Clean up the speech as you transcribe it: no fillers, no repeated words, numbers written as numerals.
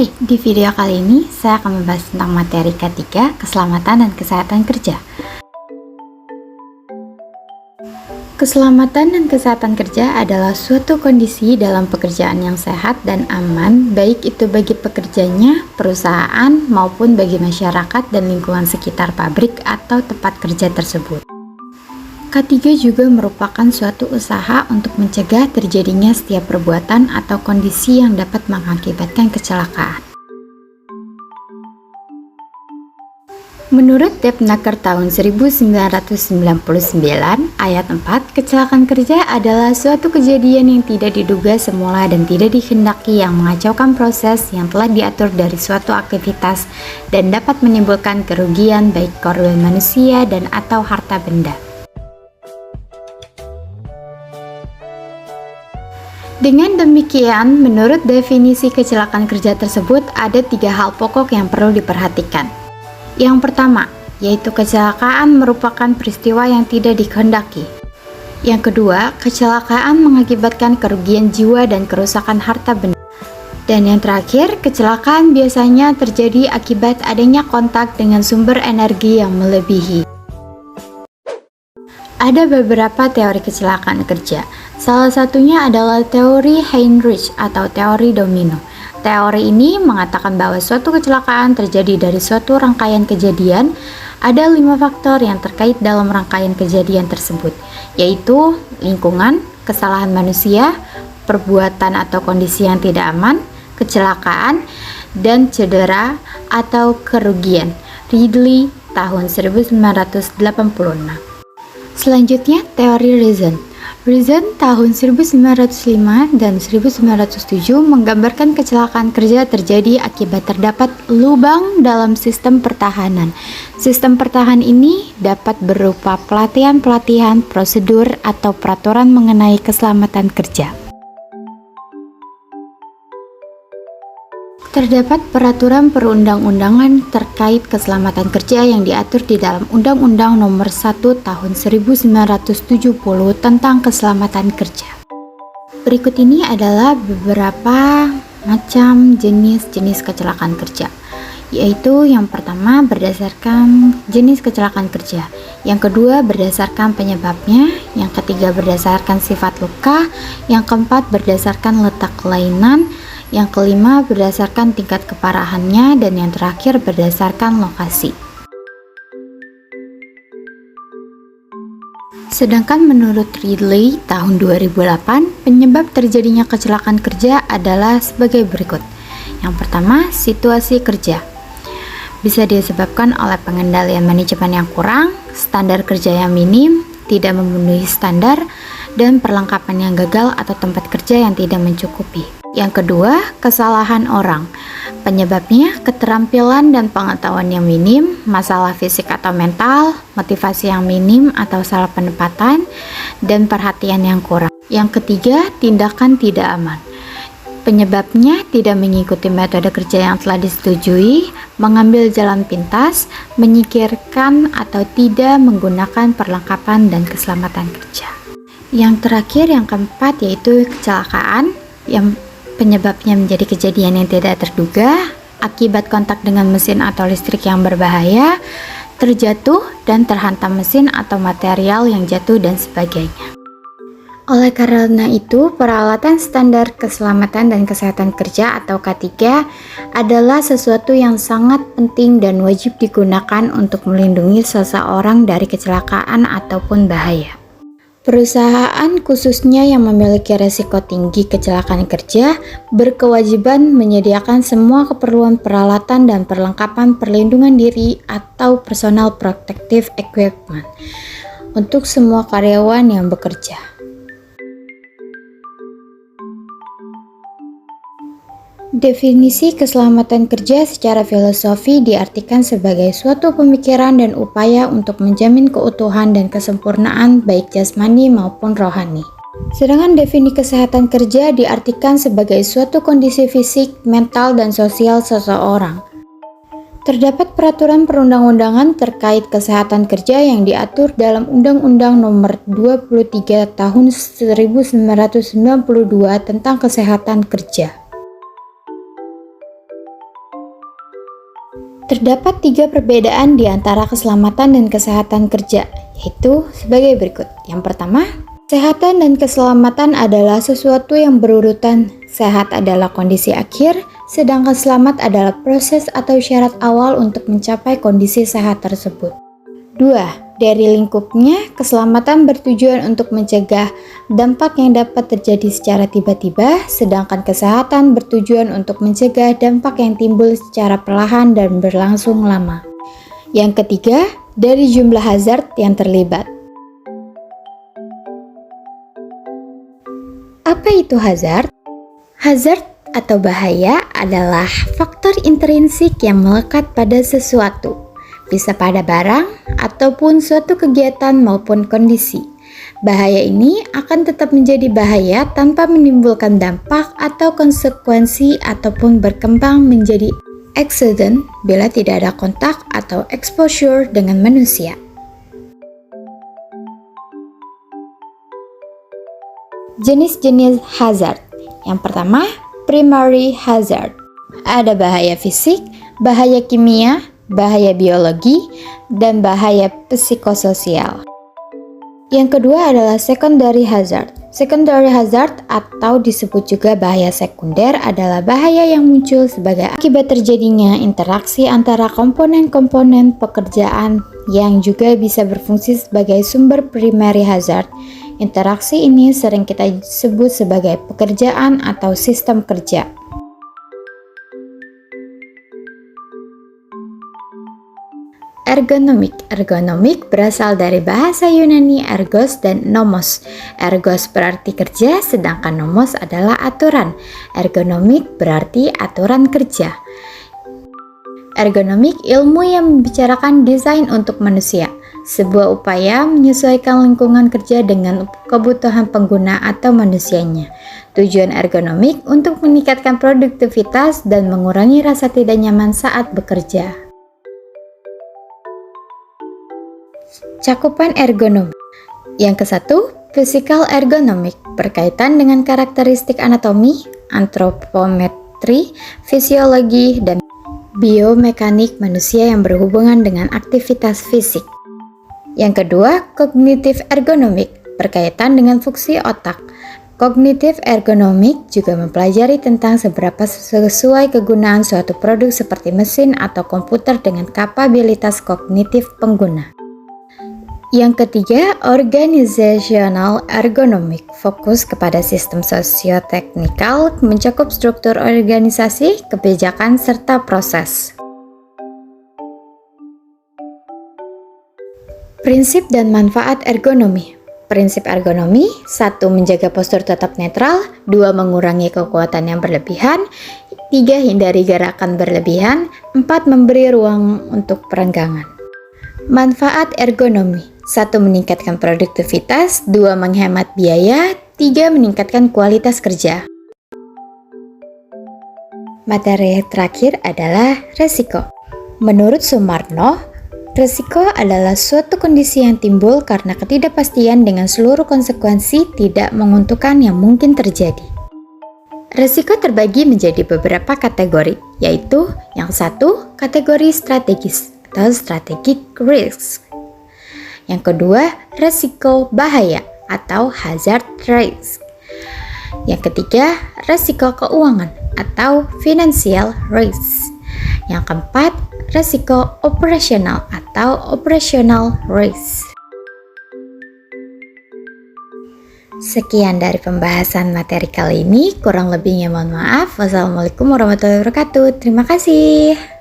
Hai, di video kali ini saya akan membahas tentang materi K3, keselamatan dan kesehatan kerja. Keselamatan dan kesehatan kerja adalah suatu kondisi dalam pekerjaan yang sehat dan aman, baik itu bagi pekerjanya, perusahaan, maupun bagi masyarakat dan lingkungan sekitar pabrik atau tempat kerja tersebut. K3 juga merupakan suatu usaha untuk mencegah terjadinya setiap perbuatan atau kondisi yang dapat mengakibatkan kecelakaan. Menurut Depnaker tahun 1999, ayat 4, kecelakaan kerja adalah suatu kejadian yang tidak diduga semula dan tidak dikehendaki yang mengacaukan proses yang telah diatur dari suatu aktivitas dan dapat menimbulkan kerugian baik korban manusia dan atau harta benda. Dengan demikian, menurut definisi kecelakaan kerja tersebut, ada 3 hal pokok yang perlu diperhatikan. Yang pertama, yaitu kecelakaan merupakan peristiwa yang tidak dikehendaki. Yang kedua, kecelakaan mengakibatkan kerugian jiwa dan kerusakan harta benda. Dan yang terakhir, kecelakaan biasanya terjadi akibat adanya kontak dengan sumber energi yang melebihi. Ada beberapa teori kecelakaan kerja. Salah satunya adalah teori Heinrich atau teori domino. Teori ini mengatakan bahwa suatu kecelakaan terjadi dari suatu rangkaian kejadian. Ada 5 faktor yang terkait dalam rangkaian kejadian tersebut, yaitu lingkungan, kesalahan manusia, perbuatan atau kondisi yang tidak aman, kecelakaan, dan cedera atau kerugian. Ridley tahun 1986. Selanjutnya, teori Reason tahun 1905 dan 1907 menggambarkan kecelakaan kerja terjadi akibat terdapat lubang dalam sistem pertahanan. Sistem pertahanan ini dapat berupa pelatihan-pelatihan, prosedur, atau peraturan mengenai keselamatan kerja. Terdapat peraturan perundang-undangan terkait keselamatan kerja yang diatur di dalam Undang-Undang Nomor 1 Tahun 1970 tentang keselamatan kerja. Berikut ini adalah beberapa macam jenis-jenis kecelakaan kerja, yaitu yang pertama berdasarkan jenis kecelakaan kerja, yang kedua berdasarkan penyebabnya, yang ketiga berdasarkan sifat luka, yang keempat berdasarkan letak kelainan, yang kelima berdasarkan tingkat keparahannya, dan yang terakhir berdasarkan lokasi. Sedangkan menurut Ridley tahun 2008, penyebab terjadinya kecelakaan kerja adalah sebagai berikut. Yang pertama, situasi kerja. Bisa disebabkan oleh pengendalian manajemen yang kurang, standar kerja yang minim, tidak memenuhi standar, dan perlengkapan yang gagal atau tempat kerja yang tidak mencukupi. Yang kedua, kesalahan orang. Penyebabnya keterampilan dan pengetahuan yang minim, masalah fisik atau mental, motivasi yang minim atau salah penempatan, dan perhatian yang kurang. Yang ketiga, tindakan tidak aman. Penyebabnya tidak mengikuti metode kerja yang telah disetujui, mengambil jalan pintas, menyingkirkan atau tidak menggunakan perlengkapan dan keselamatan kerja. Yang terakhir, yang keempat, yaitu kecelakaan yang penyebabnya menjadi kejadian yang tidak terduga akibat kontak dengan mesin atau listrik yang berbahaya, terjatuh dan terhantam mesin atau material yang jatuh dan sebagainya. Oleh karena itu, peralatan standar keselamatan dan kesehatan kerja atau K3 adalah sesuatu yang sangat penting dan wajib digunakan untuk melindungi seseorang dari kecelakaan ataupun bahaya. Perusahaan khususnya yang memiliki resiko tinggi kecelakaan kerja berkewajiban menyediakan semua keperluan peralatan dan perlengkapan perlindungan diri atau personal protective equipment untuk semua karyawan yang bekerja. Definisi keselamatan kerja secara filosofi diartikan sebagai suatu pemikiran dan upaya untuk menjamin keutuhan dan kesempurnaan baik jasmani maupun rohani. Sedangkan definisi kesehatan kerja diartikan sebagai suatu kondisi fisik, mental, dan sosial seseorang. Terdapat peraturan perundang-undangan terkait kesehatan kerja yang diatur dalam Undang-Undang Nomor 23 Tahun 1992 tentang kesehatan kerja. Terdapat 3 perbedaan di antara keselamatan dan kesehatan kerja, yaitu sebagai berikut. Yang pertama, kesehatan dan keselamatan adalah sesuatu yang berurutan. Sehat adalah kondisi akhir, sedangkan selamat adalah proses atau syarat awal untuk mencapai kondisi sehat tersebut. 2. Dari lingkupnya, keselamatan bertujuan untuk mencegah dampak yang dapat terjadi secara tiba-tiba, sedangkan kesehatan bertujuan untuk mencegah dampak yang timbul secara perlahan dan berlangsung lama. Yang ketiga, dari jumlah hazard yang terlibat. Apa itu hazard? Hazard atau bahaya adalah faktor intrinsik yang melekat pada sesuatu, bisa pada barang ataupun suatu kegiatan maupun kondisi. Bahaya ini akan tetap menjadi bahaya tanpa menimbulkan dampak atau konsekuensi ataupun berkembang menjadi accident bila tidak ada kontak atau exposure dengan manusia. Jenis-jenis hazard. Yang pertama, primary hazard. Ada bahaya fisik, bahaya kimia, bahaya biologi, dan bahaya psikososial. Yang kedua adalah secondary hazard. Secondary hazard atau disebut juga bahaya sekunder adalah bahaya yang muncul sebagai akibat terjadinya interaksi antara komponen-komponen pekerjaan yang juga bisa berfungsi sebagai sumber primary hazard. Interaksi ini sering kita sebut sebagai pekerjaan atau sistem kerja. Ergonomik. Ergonomik berasal dari bahasa Yunani ergos dan nomos. Ergos berarti kerja, sedangkan nomos adalah aturan. Ergonomik berarti aturan kerja. Ergonomik ilmu yang membicarakan desain untuk manusia, sebuah upaya menyesuaikan lingkungan kerja dengan kebutuhan pengguna atau manusianya. Tujuan ergonomik untuk meningkatkan produktivitas dan mengurangi rasa tidak nyaman saat bekerja. Cakupan ergonomi. Yang ke-1, physical ergonomic, berkaitan dengan karakteristik anatomi, antropometri, fisiologi, dan biomekanik manusia yang berhubungan dengan aktivitas fisik. Yang kedua, cognitive ergonomic, berkaitan dengan fungsi otak. Cognitive ergonomic juga mempelajari tentang seberapa sesuai kegunaan suatu produk seperti mesin atau komputer dengan kapabilitas kognitif pengguna. Yang ketiga, organizational ergonomic, fokus kepada sistem sosioteknikal, mencakup struktur organisasi, kebijakan, serta proses. Prinsip dan manfaat ergonomi. Prinsip ergonomi: 1. Menjaga postur tetap netral, 2. Mengurangi kekuatan yang berlebihan, 3. Hindari gerakan berlebihan, 4. Memberi ruang untuk perenggangan. Manfaat ergonomi: 1. Meningkatkan produktivitas, 2. Menghemat biaya, 3. Meningkatkan kualitas kerja. Materi terakhir adalah resiko. Menurut Sumarno, resiko adalah suatu kondisi yang timbul karena ketidakpastian dengan seluruh konsekuensi tidak menguntungkan yang mungkin terjadi. Resiko terbagi menjadi beberapa kategori, yaitu yang 1, kategori strategis atau strategic risk. Yang kedua, resiko bahaya atau hazard risk. Yang ketiga, resiko keuangan atau financial risk. Yang keempat, resiko operasional atau operational risk. Sekian dari pembahasan materi kali ini, kurang lebihnya mohon maaf. Wassalamualaikum warahmatullahi wabarakatuh. Terima kasih.